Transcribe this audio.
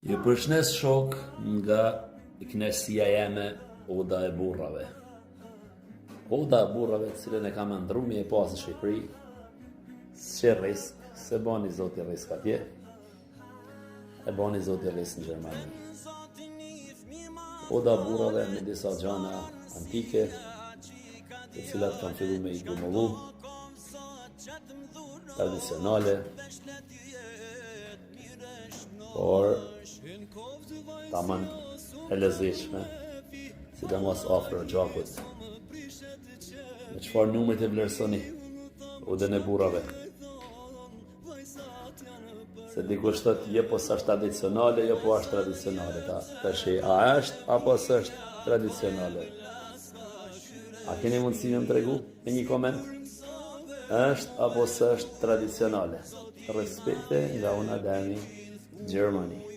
Ju përshnes shok nga kënaqësia jeme Oda e burrave. Oda e burrave, të cilën e kam ndrumi e pas në Shqipëri, s'ke risk, se bani zoti risk atje, e bani zoti risk në Gjermani. Oda e burrave me disa gjana antike, të cilat kanë fillu me i grumullu, tradicionale, por tamam e lezetshme, sidomos afër gjakut. Me çfarë numri të vlerësoni Odën e burrave? Se dikush thot je po s'është tradicionale, jo po është tradicionale. Tash a është apo s'është tradicionale? A keni mundësi me më tregu me një koment? Është apo s'është tradicionale? Respekte nga Una Dani, Germany.